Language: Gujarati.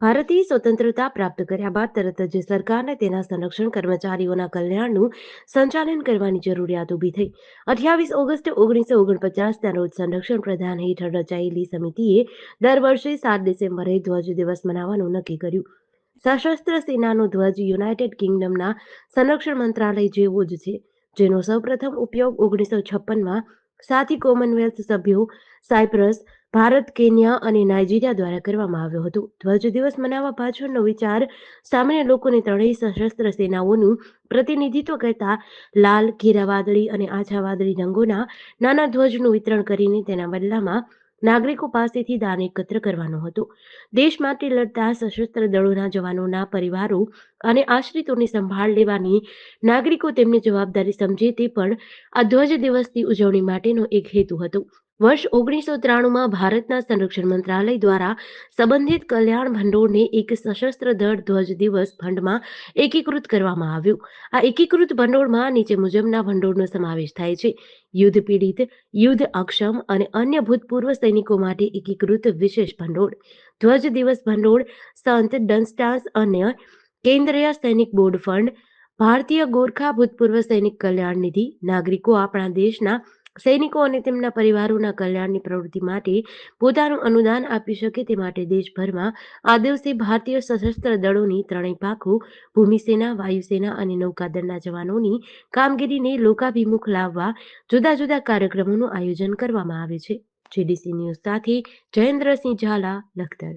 ભારતીય સ્વતંત્રતા પ્રાપ્ત કર્યા બાદ તરત જ સરકારને તેના સંરક્ષણ કર્મચારીઓના કલ્યાણનું સંચાલન કરવાની જરૂરિયાત ઊભી થઈ. 28 ઓગસ્ટ 1949ના રોજ સંરક્ષણ પ્રધાન હેઠળ રચાયેલી સમિતિએ દર વર્ષે 7 ડિસેમ્બરે ધ્વજ દિવસ મનાવવાનું નક્કી કર્યું. સશસ્ત્ર સેનાનો ધ્વજ યુનાઇટેડ કિંગડમના સંરક્ષણ મંત્રાલય જેવો જ છે, જેનો સૌપ્રથમ ઉપયોગ 1956માં સાથી કોમનવેલ્થ સભ્યો સાયપ્રસ, ભારત, કેન્યા અને નાઇજીરિયા દ્વારા કરવામાં આવ્યો હતો. ધ્વજ દિવસ મનાવવા પાછળનો વિચાર સામાન્ય લોકોને ત્રણેય સશસ્ત્ર સેનાઓનું પ્રતિનિધિત્વ કરતા લાલ, ઘેરા વાદળી અને આછા વાદળી રંગોના નાના ધ્વજનું વિતરણ કરીને તેના બદલામાં નાગરિકો પાસેથી દાન એકત્ર કરવાનો હતો. દેશ માટે લડતા સશસ્ત્ર દળોના જવાનોના પરિવારો અને આશ્રિતોની સંભાળ લેવાની નાગરિકો તેમની જવાબદારી સમજે તે પણ આ ધ્વજ દિવસની ઉજવણી માટેનો એક હેતુ હતો. વર્ષ 1993માં ભારતના સંરક્ષણ મંત્રાલય દ્વારા સંબંધિત કલ્યાણ ભંડોળને એક સશસ્ત્ર દળ ધ્વજ દિવસ ફંડમાં એકીકૃત કરવામાં આવ્યું. આ એકીકૃત ભંડોળમાં નીચે મુજબના ભંડોળનો સમાવેશ થાય છે: યુદ્ધ પીડિત, યુદ્ધ અક્ષમ અને અન્ય ભૂતપૂર્વ સૈનિકો માટે એકીકૃત વિશેષ ભંડોળ, ધ્વજ દિવસ ભંડોળ, સંત ડન્સ્ટાસ અને કેન્દ્રીય સૈનિક બોર્ડ ફંડ, ભારતીય ગોરખા ભૂતપૂર્વ સૈનિક કલ્યાણ નિધિ. નાગરિકો આપણા દેશના સૈનિકો અને તેમના પરિવારોના કલ્યાણની પ્રવૃત્તિ માટે પોતાનું અનુદાન આપી શકે તે માટે દેશભરમાં આ દિવસે ભારતીય સશસ્ત્ર દળોની ત્રણેય પાંખો, ભૂમિસેના, વાયુસેના અને નૌકાદળના જવાનોની કામગીરીને લોકાભિમુખ લાવવા જુદા જુદા કાર્યક્રમોનું આયોજન કરવામાં આવે છે. GDC ન્યૂઝ સાથે જયેન્દ્રસિંહ ઝાલા, લખતર.